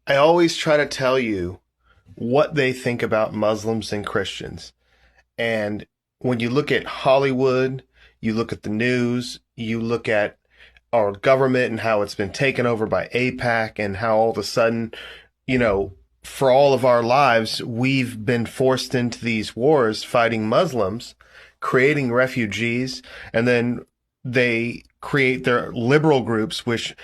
I always try to tell you what they think about Muslims and Christians. And when you look at Hollywood, you look at the news, you look at our government and how it's been taken over by APAC and how all of a sudden, you know, for all of our lives, we've been forced into these wars fighting Muslims, creating refugees, and then they create their liberal groups, which,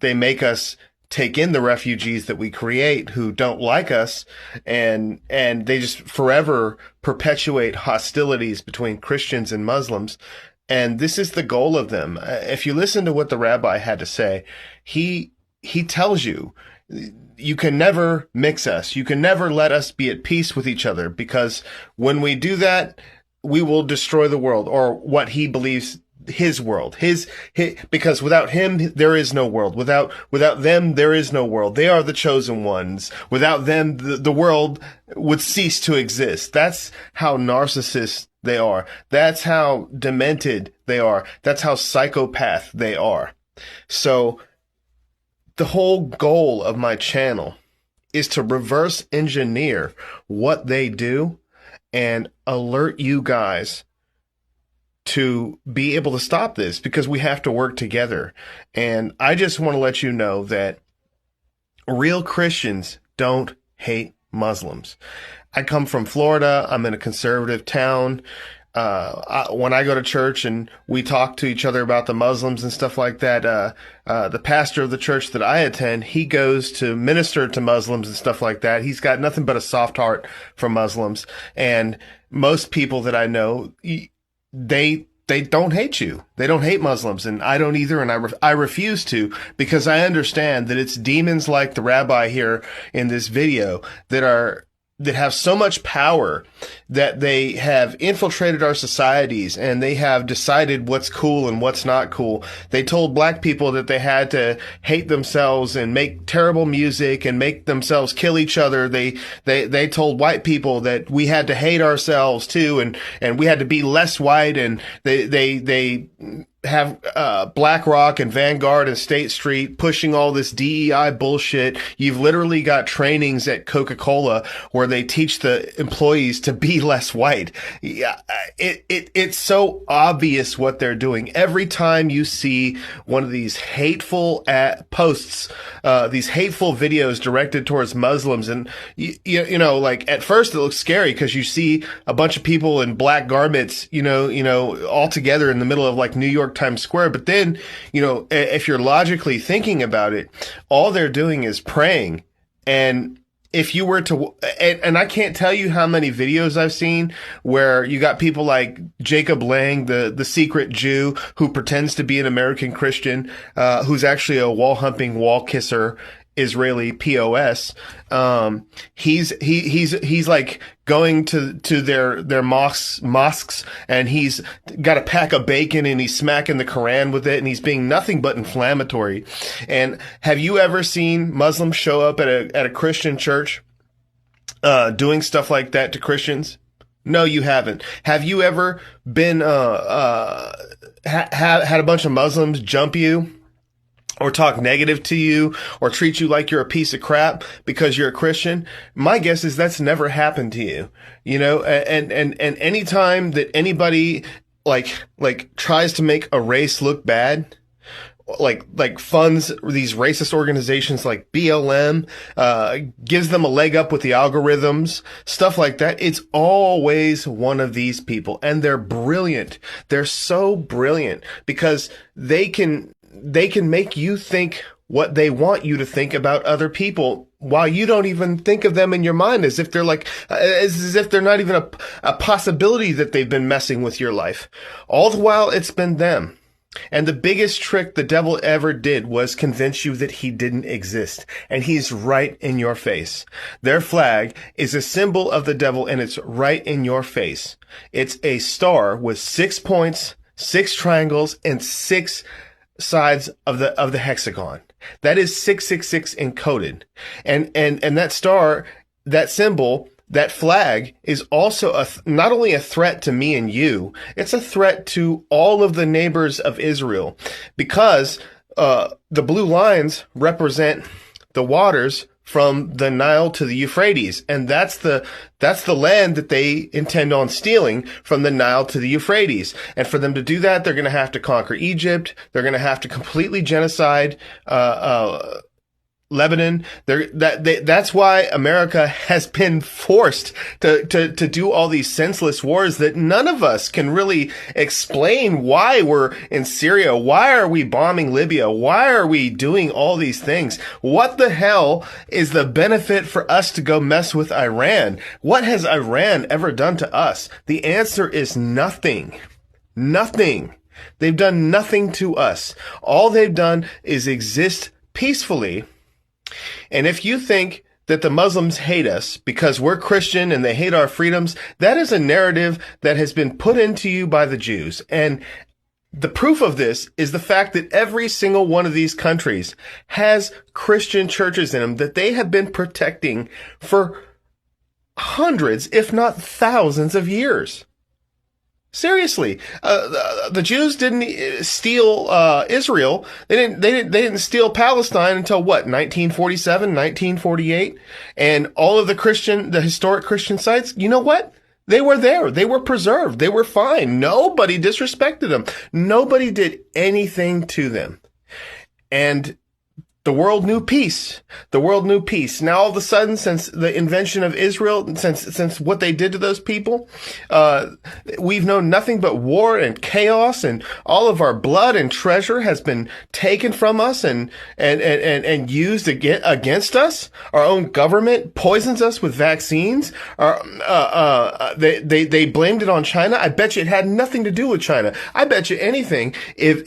they make us take in the refugees that we create who don't like us, and they just forever perpetuate hostilities between Christians and Muslims. And this is the goal of them. If you listen to what the rabbi had to say, he tells you, you can never mix us. You can never let us be at peace with each other, because when we do that, we will destroy the world, or what he believes his world, because without him, there is no world. Without them, there is no world. They are the chosen ones. Without them, the world would cease to exist. That's how narcissists they are. That's how demented they are. That's how psychopath they are. So the whole goal of my channel is to reverse engineer what they do and alert you guys to be able to stop this, because we have to work together. And I just want to let you know that real Christians don't hate Muslims. I come from Florida. I'm in a conservative town. When I go to church and we talk to each other about the Muslims and stuff like that, the pastor of the church that I attend, he goes to minister to Muslims and stuff like that. He's got nothing but a soft heart for Muslims. And most people that I know, they don't hate you. They don't hate Muslims, and I don't either, and I refuse to, because I understand that it's demons like the rabbi here in this video that have so much power that they have infiltrated our societies, and they have decided what's cool and what's not cool. They told black people that they had to hate themselves and make terrible music and make themselves kill each other. They told white people that we had to hate ourselves too, and we had to be less white, and they have BlackRock and Vanguard and State Street pushing all this DEI bullshit. You've literally got trainings at Coca-Cola where they teach the employees to be less white. Yeah, it's so obvious what they're doing. Every time you see one of these hateful posts, these hateful videos directed towards Muslims, and like at first it looks scary because you see a bunch of people in black garments, all together in the middle of like New York Times Square. But then, if you're logically thinking about it, all they're doing is praying. And if you were to, and I can't tell you how many videos I've seen where you got people like Jacob Lang, the secret Jew who pretends to be an American Christian, who's actually a wall humping, wall kisser Israeli POS. He's like going to their mosques, and he's got a pack of bacon, and he's smacking the Quran with it, and he's being nothing but inflammatory. And have you ever seen Muslims show up at a Christian church, doing stuff like that to Christians? No, you haven't. Have you ever been, had a bunch of Muslims jump you, or talk negative to you, or treat you like you're a piece of crap because you're a Christian? My guess is that's never happened to you, and any time that anybody like tries to make a race look bad, like funds these racist organizations like BLM, gives them a leg up with the algorithms, stuff like that, it's always one of these people. And they're brilliant. They're so brilliant because they can make you think what they want you to think about other people, while you don't even think of them in your mind, as if they're as if they're not even a possibility that they've been messing with your life. All the while, it's been them. And the biggest trick the devil ever did was convince you that he didn't exist. And he's right in your face. Their flag is a symbol of the devil, and it's right in your face. It's a star with 6 points, 6 triangles, and 6 sides of the hexagon. That is 666 encoded. And that star, that symbol, that flag is also not only a threat to me and you, it's a threat to all of the neighbors of Israel, because the blue lines represent the waters from the Nile to the Euphrates. And that's the land that they intend on stealing, from the Nile to the Euphrates. And for them to do that, they're going to have to conquer Egypt. They're going to have to completely genocide, Lebanon. That's why America has been forced to do all these senseless wars that none of us can really explain why we're in Syria. Why are we bombing Libya? Why are we doing all these things? What the hell is the benefit for us to go mess with Iran? What has Iran ever done to us? The answer is nothing. Nothing. They've done nothing to us. All they've done is exist peacefully. And if you think that the Muslims hate us because we're Christian and they hate our freedoms, that is a narrative that has been put into you by the Jews. And the proof of this is the fact that every single one of these countries has Christian churches in them that they have been protecting for hundreds, if not thousands of years. Seriously, the Jews didn't steal Israel. They didn't steal Palestine until what, 1947, 1948, and all of the historic Christian sites. You know what? They were there. They were preserved. They were fine. Nobody disrespected them. Nobody did anything to them, and the world knew peace. The world knew peace. Now, all of a sudden, since the invention of Israel, since what they did to those people, we've known nothing but war and chaos, and all of our blood and treasure has been taken from us and used against us. Our own government poisons us with vaccines. They blamed it on China. I bet you it had nothing to do with China. I bet you anything if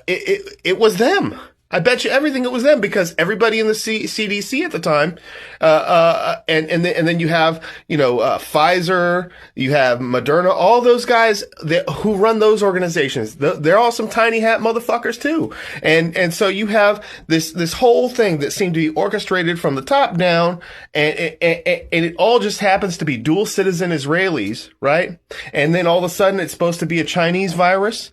it was them. I bet you everything it was them, because everybody in the CDC at the time, and then you have, Pfizer, you have Moderna, all those guys who run those organizations. They're all some tiny hat motherfuckers too. And so you have this whole thing that seemed to be orchestrated from the top down, and it all just happens to be dual citizen Israelis, right? And then all of a sudden it's supposed to be a Chinese virus.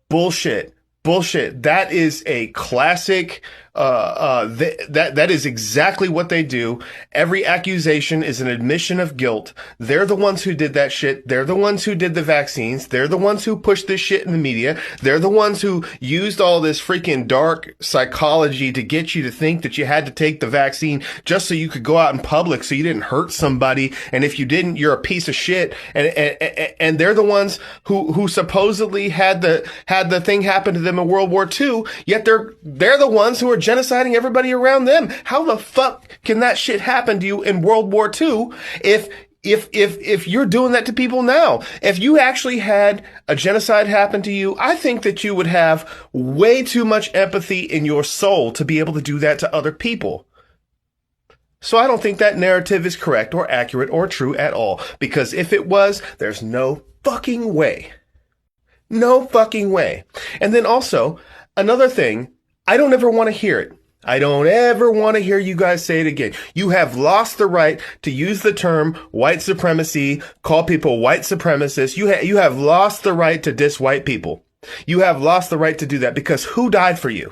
Bullshit. That is a classic, that is exactly what they do. Every accusation is an admission of guilt. They're the ones who did that shit. They're the ones who did the vaccines. They're the ones who pushed this shit in the media. They're the ones who used all this freaking dark psychology to get you to think that you had to take the vaccine just so you could go out in public, so you didn't hurt somebody. And if you didn't, you're a piece of shit. And they're the ones who supposedly had the thing happen to them in World War II, yet they're the ones who are genociding everybody around them. How the fuck can that shit happen to you in World War II if you're doing that to people now? If you actually had a genocide happen to you, I think that you would have way too much empathy in your soul to be able to do that to other people. So I don't think that narrative is correct or accurate or true at all, because if it was, there's no fucking way. No fucking way. And then also, another thing, I don't ever want to hear it. I don't ever want to hear you guys say it again. You have lost the right to use the term white supremacy, call people white supremacists. You have lost the right to diss white people. You have lost the right to do that, because who died for you?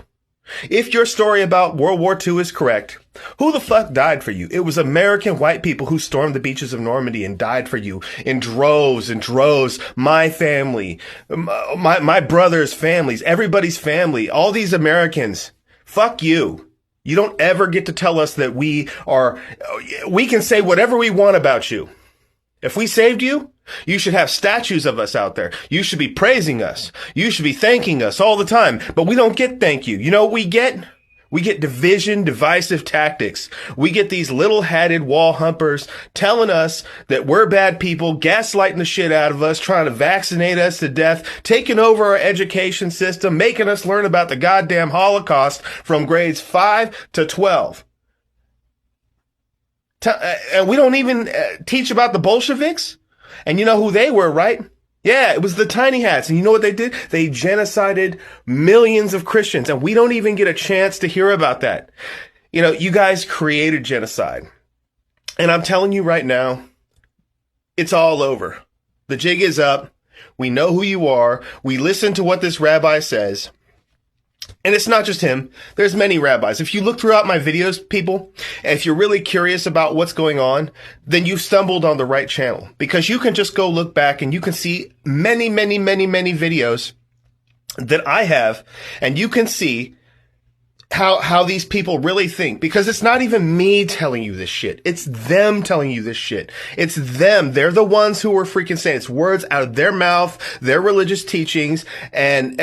If your story about World War II is correct, who the fuck died for you? It was American white people who stormed the beaches of Normandy and died for you in droves and droves. My family, my brother's families, everybody's family, all these Americans. Fuck you. You don't ever get to tell us that we can say whatever we want about you. If we saved you, you should have statues of us out there. You should be praising us. You should be thanking us all the time. But we don't get thank you. You know what we get? We get division, divisive tactics. We get these little-hatted wall humpers telling us that we're bad people, gaslighting the shit out of us, trying to vaccinate us to death, taking over our education system, making us learn about the goddamn Holocaust from grades 5 to 12. And we don't even teach about the Bolsheviks. And you know who they were, right? Yeah, it was the tiny hats. And you know what they did? They genocided millions of Christians. And we don't even get a chance to hear about that. You know, you guys created genocide. And I'm telling you right now, it's all over. The jig is up. We know who you are. We listen to what this rabbi says. And it's not just him. There's many rabbis. If you look throughout my videos, people, and if you're really curious about what's going on, then you've stumbled on the right channel, because you can just go look back and you can see many, many, many, many videos that I have, and you can see how these people really think, because it's not even me telling you this shit. It's them telling you this shit. It's them. They're the ones who are freaking saying it's words out of their mouth, their religious teachings, and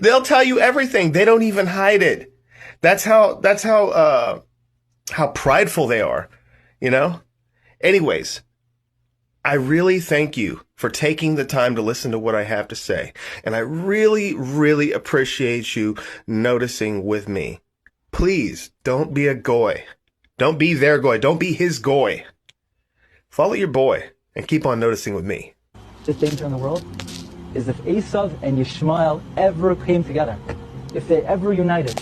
they'll tell you everything. They don't even hide it. That's how prideful they are, you know? Anyways, I really thank you for taking the time to listen to what I have to say. And I really, really appreciate you noticing with me. Please don't be a goy. Don't be their goy. Don't be his goy. Follow your boy and keep on noticing with me. The danger in the world is if Esav and Yishmael ever came together, if they ever united.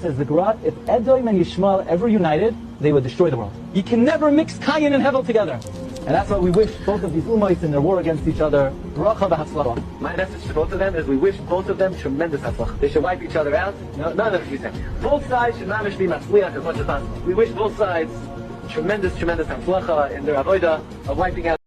Says the Gemara, if Edom and Yishmael ever united, they would destroy the world. You can never mix Cain and Hevel together. And that's why we wish both of these Umayts in their war against each other, bracha v'hatzlacha. My message to both of them is we wish both of them tremendous hatzlacha. They should wipe each other out. No, none of this. Both sides should mamish be matzliach as much as possible. We wish both sides tremendous, tremendous hatzlacha in their avodah of wiping out